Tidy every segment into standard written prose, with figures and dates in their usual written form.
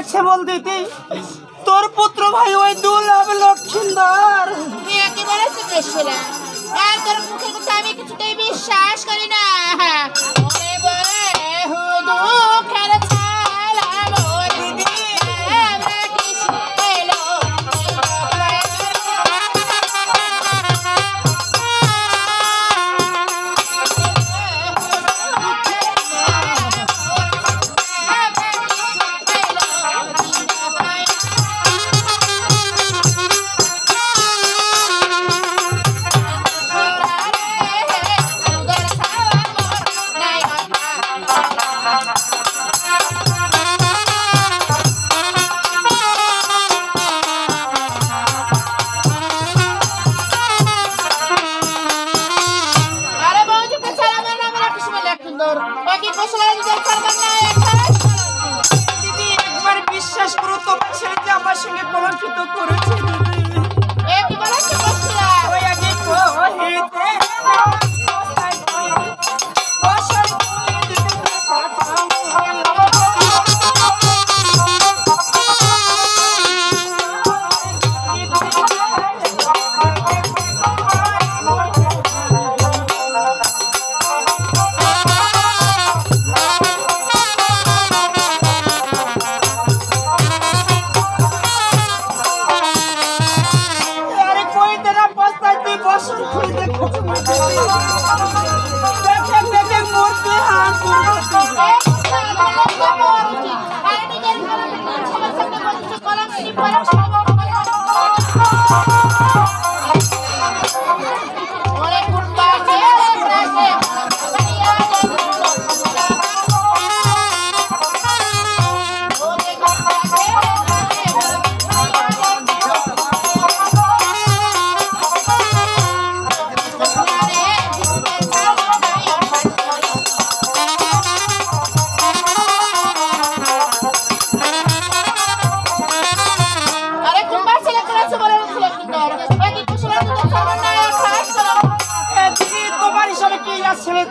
আছে বল দিদি তোর পুত্র ভাই ওই দুর্লভ লক্ষিন্দর তুই একেবারে শিখেছিলা আর তোর মুখের কথা আমি কিছুতেই বিশ্বাস করি না ওরে বলে হুদু খেলে ছালা মোর দিদি আমরা কৃষ্ণ এলো দিদি একবার বিশ্বাস করো তোমার ছেলে যে আমার সঙ্গে কলঙ্কিত করেছে দিদি একেবারে কি বলছিলা ওই আগে কহিতে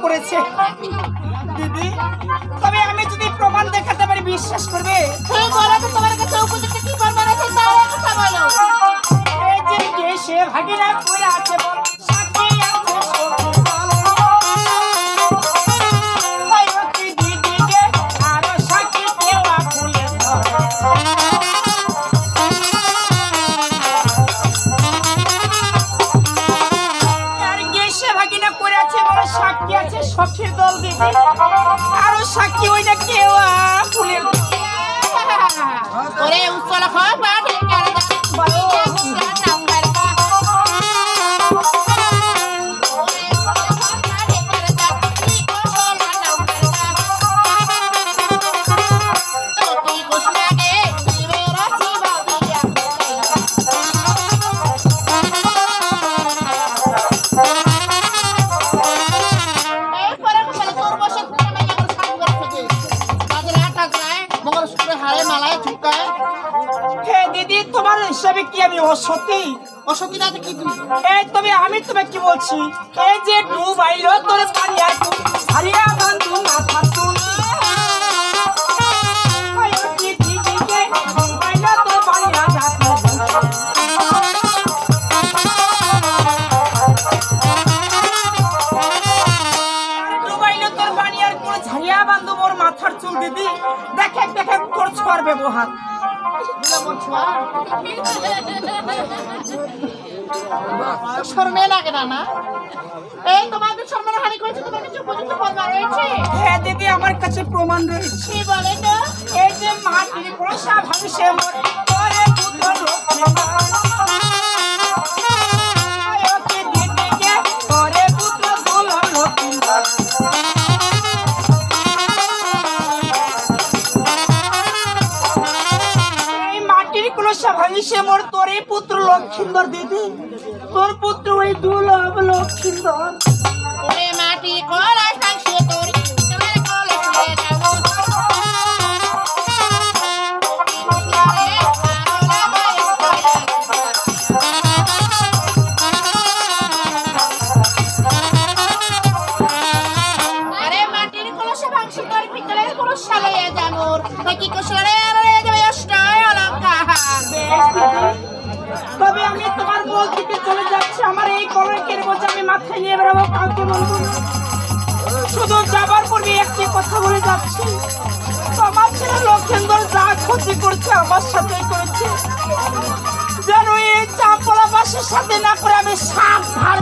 করেছে দিদি তবে আমি যদি প্রমাণ দেখাতে পারি বিশ্বাস করবে তোমার কাছে উপযুক্ত কি প্রমাণ আছে তার কথা বলো এই যে কে সে ভাগিনা করে আছে বল সাক্ষী আছে সত্যি দিদিকে আরো সাক্ষী দেওয়া ভুলে আর কে সে ভাগিনা করে আছে বল সাক্ষী আছে সখীর দল দিদি আরো সাক্ষী ওইটা কেউ ভুলে ওরে উচ্চল খবর দিদি তোমার হিসাবে কি আমি অসতী অসতী না কি এই তবে আমি তোমাকে কি বলছি এই যে ডুবাইলো তোর পানিয়া হারিয়া বন্ধু মাথা তুল দিদিকে ডুবাইলো তোর পানিয়া ডুবাইলো তোর পানিয়ার কোন ঝাড়িয়া বান্ধু মোর মাথার চুল দিদি দেখে দেখে তোর ছোঁয়ার ব্যবহার শর্মে লাগে না এই তোমাদের সম্মান হানি করেছে তোমার কিছু উপযুক্ত প্রমাণ রয়েছে হ্যাঁ দিদি আমার কাছে প্রমাণ রয়েছে কি বলে তো এই যে মাটির কলসা ভাঙছে মোর করে পুত্র দিদিকে করে পুত্র দুর্লভ লক্ষিন্দর এই মাটির কলসা ভাঙছে মোর তোরে পুত্র লক্ষিন্দর দিদি তোর পুত্র ওই দুর্লভ লক্ষিন্দর ওরে মাটি কলা সাংসে তোর তোমার কলা শুয়ে যাবো আরে মাটির কলসা ভাঙছে তোর পিতলের কলসা লইয়া যাবো কি কলসা লইয়া যাবে আমার এই কলঙ্কের বোঝা আমি মাথায় নিয়ে বেরোবো, কাউকে বলবো না। শুধু যাবার পূর্বে একটি কথা বলে যাচ্ছি, আমার ছেলে লক্ষেন্দর যা ক্ষতি করছে আমার সাথেই করেছে, যেন এই চাপলা বাসের সাথে না করে আমি সাবধান